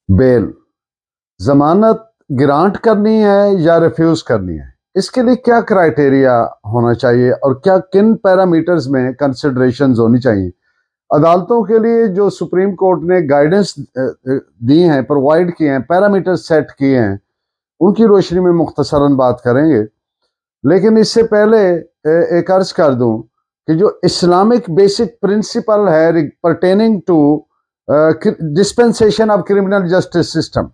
Bell, जमानत grant करनी है या रिफ्यूज करनी है, इसके लिए क्या क्राइटेरिया होना चाहिए और क्या किन पैरामीटर्स में कंसिडरेशंस होनी चाहिए। अदालतों के लिए जो सुप्रीम कोर्ट ने गाइडेंस दी हैं, प्रोवाइड किए हैं, पैरामीटर्स सेट किए हैं, उनकी रोशनी में मुख्तसरन बात करेंगे। लेकिन इससे पहले एक अर्ज कर दूं कि जो इस्लामिक बेसिक प्रिंसिपल है pertaining to dispensation of criminal justice system,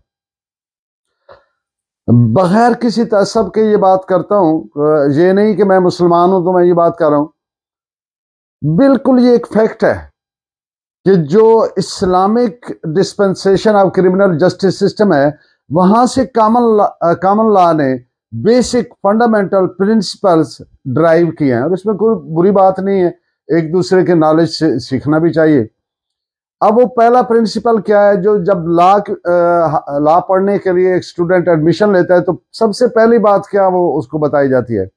बगैर किसी तसब के ये बात करता हूं, ये नहीं कि मैं मुसलमान हूं तो मैं ये बात कर रहा हूं, बिल्कुल ये एक फैक्ट है कि जो Islamic dispensation of criminal justice system है, वहां से कॉमन लॉ ने बेसिक फंडामेंटल प्रिंसिपल्स ड्राइव किए हैं और इसमें कोई बुरी बात नहीं है, एक दूसरे के नॉलेज से सीखना भी चाहिए। अब वो पहला प्रिंसिपल क्या है, जो जब लॉ पढ़ने के लिए एक स्टूडेंट एडमिशन लेता है तो सबसे पहली बात क्या वो उसको बताई जाती है,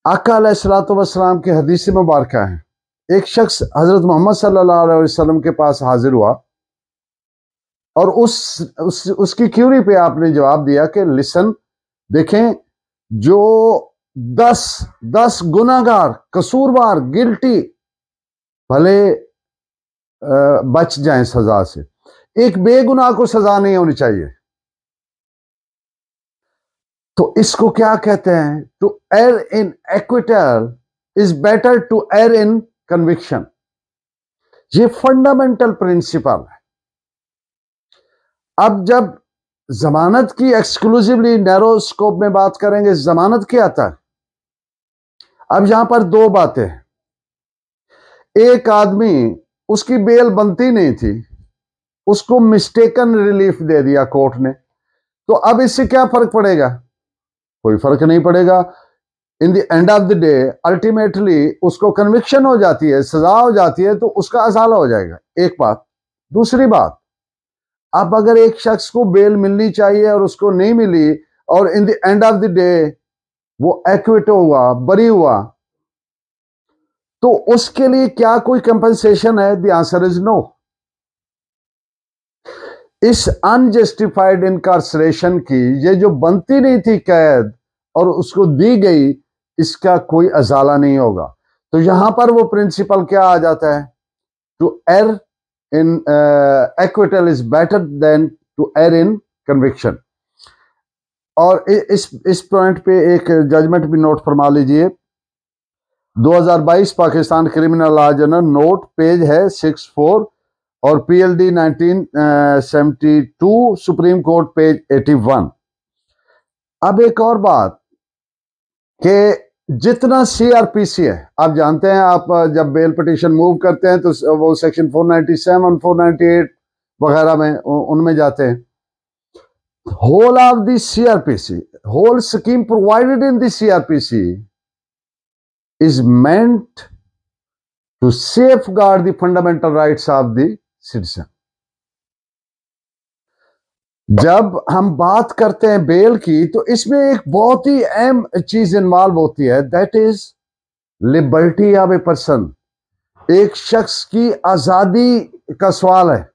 आका अलैहिस्सलातु वस्सलाम की हदीस मुबारक है। एक शख्स हजरत मोहम्मद सल्लल्लाहु अलैहि वसल्लम के पास हाजिर हुआ और उसकी क्यूरी पे आपने जवाब दिया कि लिसन, देखें, जो 10 गुनाहगार कसूरवार गिल्टी भले बच जाएं सजा से, एक बेगुनाह को सजा नहीं होनी चाहिए। तो इसको क्या कहते हैं, to err in acquittal is better to err in conviction. ये फंडामेंटल प्रिंसिपल है। अब जब जमानत की एक्सक्लूसिवली नैरो स्कोप में बात करेंगे, जमानत क्या आता है। अब यहां पर दो बातें हैं, एक आदमी उसकी बेल बनती नहीं थी, उसको मिस्टेकन रिलीफ दे दिया कोर्ट ने, तो अब इससे क्या फर्क पड़ेगा, कोई फर्क नहीं पड़ेगा। In the end of the day ultimately उसको कन्विक्शन हो जाती है, सजा हो जाती है, तो उसका असाला हो जाएगा, एक बात। दूसरी बात, अब अगर एक शख्स को बेल मिलनी चाहिए और उसको नहीं मिली और in the end of the day वो एक्विट हुआ, बरी हुआ, तो उसके लिए क्या कोई कंपनसेशन है? The answer is no. इस अनजस्टिफाइड इनकार्सरेशन की, ये जो बनती नहीं थी कैद और उसको दी गई, इसका कोई अजाला नहीं होगा। तो यहां पर वो प्रिंसिपल क्या आ जाता है, to err in acquittal is better than to err in conviction. और इस पॉइंट पे एक जजमेंट भी नोट फरमा लीजिए, 2022 Pakistan criminal law general note page है 64 और पीएलडी 1972 सुप्रीम कोर्ट पेज 81। अब एक और बात कि जितना सीआरपीसी है, आप जानते हैं, आप जब बेल पिटीशन मूव करते हैं तो वो सेक्शन 497 498 वगैरह में उनमें जाते हैं। Whole of the CrPC, whole scheme provided in the CrPC is meant to safeguard the fundamental rights of the citizen। जब हम बात करते हैं बेल की, तो इसमें एक बहुत ही अहम चीज इन्वॉल्व होती है, that is liberty of a person. एक शख्स की आजादी का सवाल है।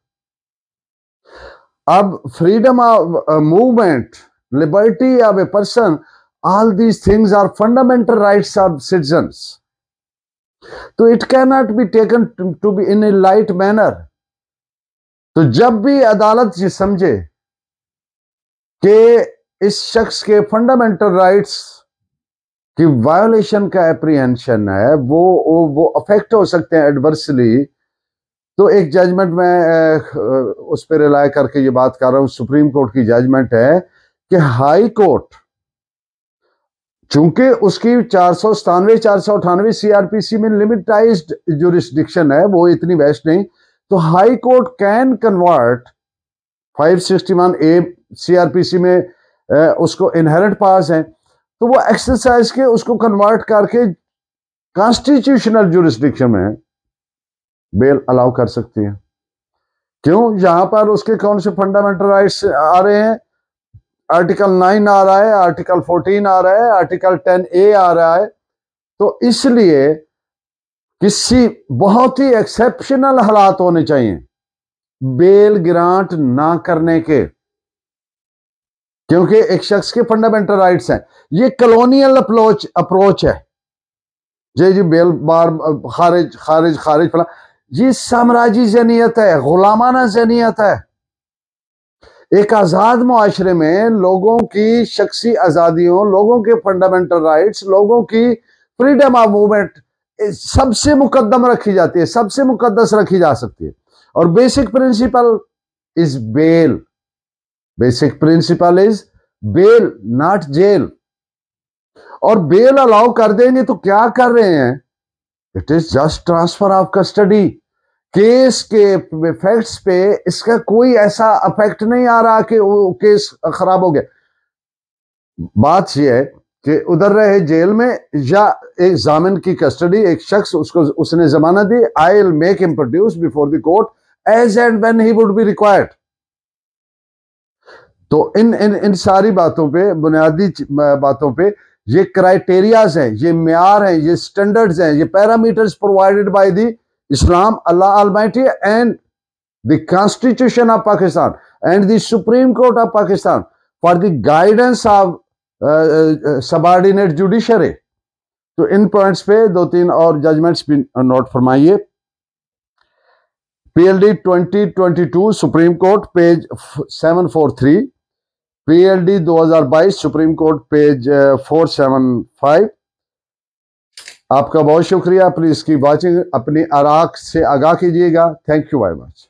अब freedom of movement, liberty of a person, all these things are fundamental rights of citizens, तो it cannot be taken to be in a light manner। तो जब भी अदालत ये समझे कि इस शख्स के फंडामेंटल राइट्स की वायोलेशन का एप्रीहेंशन है, वो अफेक्ट हो सकते हैं एडवर्सली, तो एक जजमेंट में उस पर रिलाय करके ये बात कर रहा हूं, सुप्रीम कोर्ट की जजमेंट है कि हाई कोर्ट, चूंकि उसकी 497 498 सीआरपीसी में लिमिटाइज्ड जुरिस्डिक्शन है, वो इतनी वेस्ट नहीं, तो high court can convert 561 A CrPC में उसको इनहेरेंट पास है, तो वो एक्सरसाइज के उसको कन्वर्ट करके कॉन्स्टिट्यूशनल जुरिस्डिक्शन में बेल अलाउ कर सकती है। क्यों? यहां पर उसके कौन से फंडामेंटल राइट्स आ रहे हैं, आर्टिकल 9 आ रहा है, आर्टिकल 14 आ रहा है, आर्टिकल 10A आ रहा है। तो इसलिए किसी बहुत ही एक्सेप्शनल हालात होने चाहिए बेल ग्रांट ना करने के, क्योंकि एक शख्स के फंडामेंटल राइट्स हैं। ये कॉलोनियल अप्रोच है जी बेल बार खारिज खारिज खारिज फला, ये साम्राज्य जनीयत है, गुलामाना जनीयत है। एक आजाद मुआशरे में लोगों की शख्सी आजादियों, लोगों के फंडामेंटल राइट्स, लोगों की फ्रीडम ऑफ मूवमेंट सबसे मुकद्दम रखी जाती है, सबसे मुकद्दस रखी जा सकती है। और basic principle is bail, basic principle is bail not jail. और बेल अलाउ कर देंगे तो क्या कर रहे हैं? It is just transfer of custody. Case के फैक्ट्स पे इसका कोई ऐसा इफेक्ट नहीं आ रहा कि वो केस खराब हो गया। बात यह है कि उधर रहे जेल में या एक जामिन की कस्टडी, एक शख्स उसको उसने जमानत दी, I will make him produce before the court as and when he would be required. तो इन इन इन सारी बातों पे, बुनियादी बातों पे ये क्राइटेरियाज हैं, ये म्यार हैं, ये स्टैंडर्ड्स हैं, ये parameters provided by the Islam, Allah Almighty and the constitution of Pakistan and the supreme court of Pakistan for the guidance of subordinate judiciary. तो इन पॉइंट्स पे 2-3 और जजमेंट्स भी नोट फरमाइए। PLD 2022 supreme court page 743, PLD 2022 supreme court page 475। आपका बहुत शुक्रिया। Please की watching, अपनी आराक से आगाह कीजिएगा। Thank you very much.